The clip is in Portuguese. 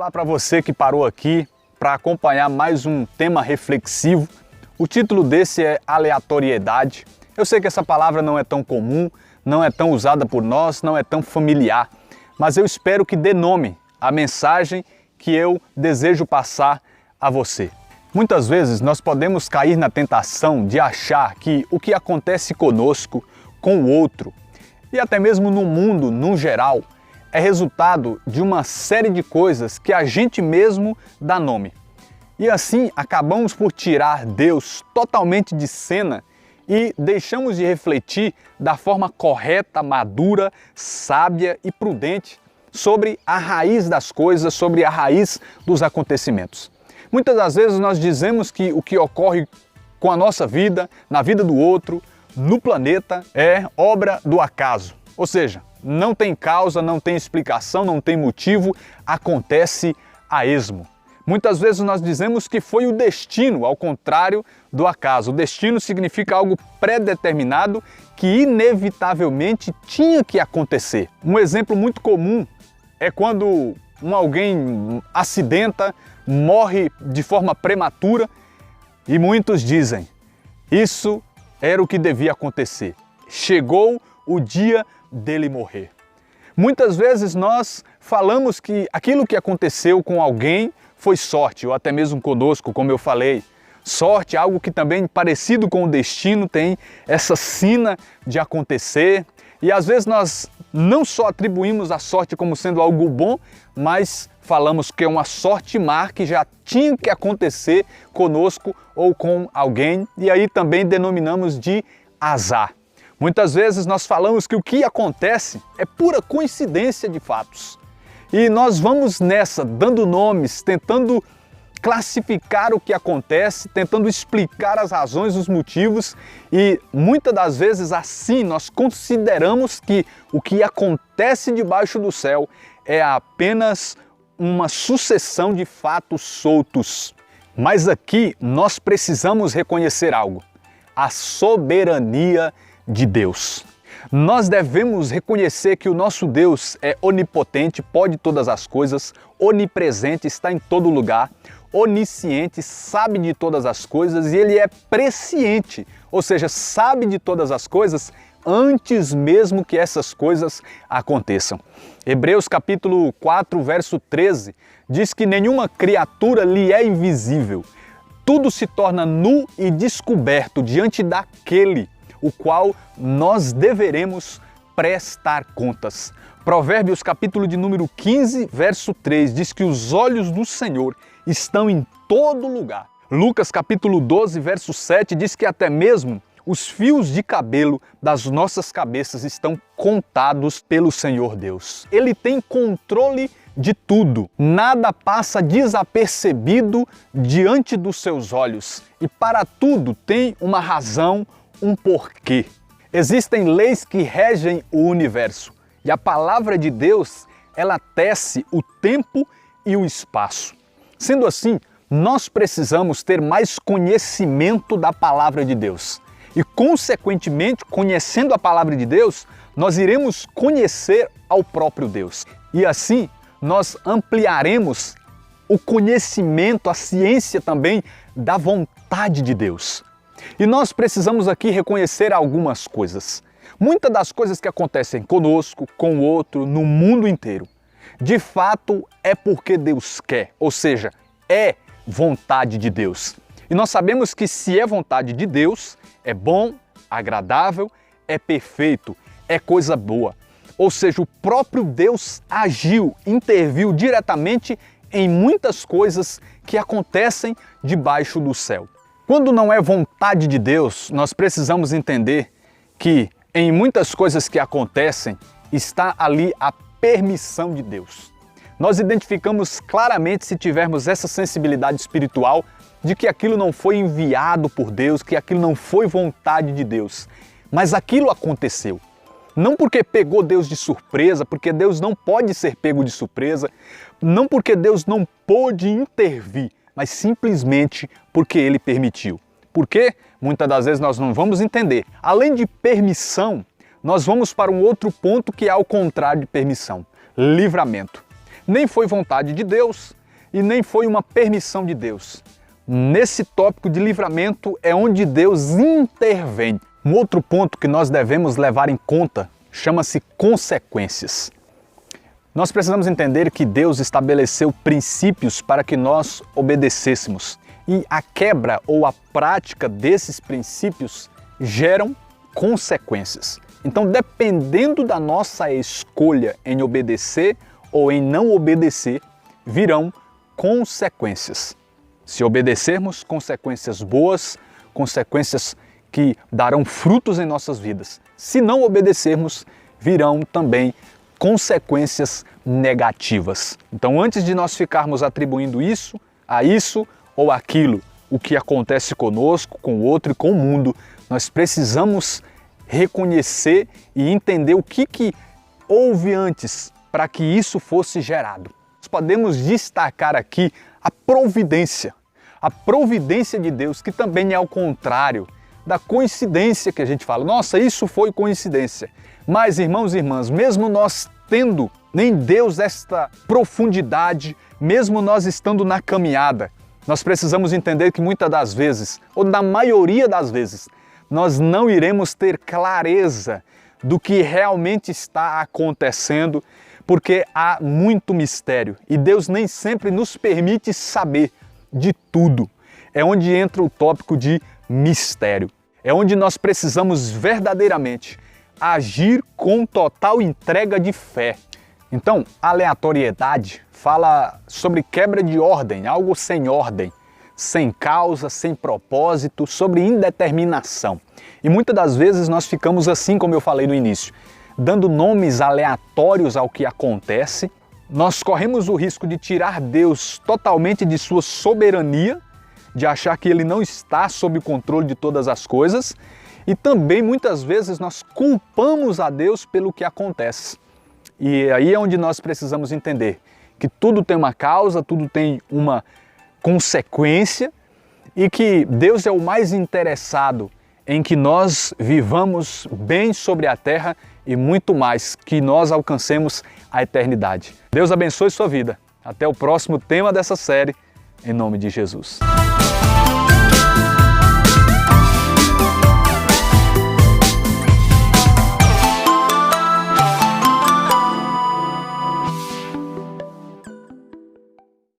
falar para você que parou aqui para acompanhar mais um tema reflexivo. O título desse é aleatoriedade. Eu sei que essa palavra não é tão comum, não é tão usada por nós, não é tão familiar, mas eu espero que dê nome à mensagem que eu desejo passar a você. Muitas vezes nós podemos cair na tentação de achar que o que acontece conosco, com o outro e até mesmo no mundo no geral, é resultado de uma série de coisas que a gente mesmo dá nome. E assim acabamos por tirar Deus totalmente de cena e deixamos de refletir da forma correta, madura, sábia e prudente sobre a raiz das coisas, sobre a raiz dos acontecimentos. Muitas das vezes nós dizemos que o que ocorre com a nossa vida, na vida do outro, no planeta, é obra do acaso. Ou seja, não tem causa, não tem explicação, não tem motivo, acontece a esmo. Muitas vezes nós dizemos que foi o destino, ao contrário do acaso. O destino significa algo pré-determinado que inevitavelmente tinha que acontecer. Um exemplo muito comum é quando alguém acidenta, morre de forma prematura e muitos dizem: isso era o que devia acontecer. Chegou o dia dele morrer. Muitas vezes nós falamos que aquilo que aconteceu com alguém foi sorte, ou até mesmo conosco, como eu falei. Sorte, algo que também parecido com o destino, tem essa sina de acontecer. E às vezes nós não só atribuímos a sorte como sendo algo bom, mas falamos que é uma sorte má que já tinha que acontecer conosco ou com alguém, e aí também denominamos de azar. Muitas vezes nós falamos que o que acontece é pura coincidência de fatos. E nós vamos nessa, dando nomes, tentando classificar o que acontece, tentando explicar as razões, os motivos, e muitas das vezes assim nós consideramos que o que acontece debaixo do céu é apenas uma sucessão de fatos soltos. Mas aqui nós precisamos reconhecer algo: a soberania de Deus. Nós devemos reconhecer que o nosso Deus é onipotente, pode todas as coisas, onipresente, está em todo lugar, onisciente, sabe de todas as coisas, e Ele é presciente, ou seja, sabe de todas as coisas antes mesmo que essas coisas aconteçam. Hebreus capítulo 4, verso 13, diz que nenhuma criatura lhe é invisível. Tudo se torna nu e descoberto diante daquele o qual nós deveremos prestar contas. Provérbios capítulo de número 15, verso 3, diz que os olhos do Senhor estão em todo lugar. Lucas capítulo 12, verso 7, diz que até mesmo os fios de cabelo das nossas cabeças estão contados pelo Senhor Deus. Ele tem controle de tudo. Nada passa desapercebido diante dos seus olhos. E para tudo tem uma razão, um porquê. Existem leis que regem o universo. E a palavra de Deus, ela tece o tempo e o espaço. Sendo assim, nós precisamos ter mais conhecimento da palavra de Deus. E, consequentemente, conhecendo a palavra de Deus, nós iremos conhecer ao próprio Deus. E assim, nós ampliaremos o conhecimento, a ciência também da vontade de Deus. E nós precisamos aqui reconhecer algumas coisas. Muitas das coisas que acontecem conosco, com o outro, no mundo inteiro, de fato é porque Deus quer, ou seja, é vontade de Deus. E nós sabemos que se é vontade de Deus, é bom, agradável, é perfeito, é coisa boa. Ou seja, o próprio Deus agiu, interviu diretamente em muitas coisas que acontecem debaixo do céu. Quando não é vontade de Deus, nós precisamos entender que em muitas coisas que acontecem está ali a permissão de Deus. Nós identificamos claramente, se tivermos essa sensibilidade espiritual, de que aquilo não foi enviado por Deus, que aquilo não foi vontade de Deus, mas aquilo aconteceu. Não porque pegou Deus de surpresa, porque Deus não pode ser pego de surpresa, não porque Deus não pôde intervir, mas simplesmente porque Ele permitiu. Por quê? Muitas das vezes nós não vamos entender. Além de permissão, nós vamos para um outro ponto que é ao contrário de permissão: livramento. nem foi vontade de Deus e nem foi uma permissão de Deus. Nesse tópico de livramento é onde Deus intervém. Um outro ponto que nós devemos levar em conta chama-se consequências. Nós precisamos entender que Deus estabeleceu princípios para que nós obedecêssemos. E a quebra ou a prática desses princípios geram consequências. Então, dependendo da nossa escolha em obedecer ou em não obedecer, virão consequências. Se obedecermos, consequências boas, consequências que darão frutos em nossas vidas. Se não obedecermos, virão também consequências negativas. Então, antes de nós ficarmos atribuindo isso a isso ou aquilo, o que acontece conosco, com o outro e com o mundo, nós precisamos reconhecer e entender o que houve antes para que isso fosse gerado. Nós podemos destacar aqui a providência de Deus, que também é ao contrário da coincidência que a gente fala. Nossa, isso foi coincidência. Mas, irmãos e irmãs, mesmo nós tendo em Deus esta profundidade, mesmo nós estando na caminhada, nós precisamos entender que muitas das vezes, ou na maioria das vezes, nós não iremos ter clareza do que realmente está acontecendo, porque há muito mistério e Deus nem sempre nos permite saber de tudo. É onde entra o tópico de mistério. É onde nós precisamos verdadeiramente agir com total entrega de fé. Então, aleatoriedade fala sobre quebra de ordem, algo sem ordem, sem causa, sem propósito, sobre indeterminação. E muitas das vezes nós ficamos assim, como eu falei no início, dando nomes aleatórios ao que acontece. Nós corremos o risco de tirar Deus totalmente de sua soberania, de achar que Ele não está sob o controle de todas as coisas, e também muitas vezes nós culpamos a Deus pelo que acontece. E aí é onde nós precisamos entender que tudo tem uma causa, tudo tem uma consequência e que Deus é o mais interessado em que nós vivamos bem sobre a terra e muito mais, que nós alcancemos a eternidade. Deus abençoe sua vida. Até o próximo tema dessa série, em nome de Jesus.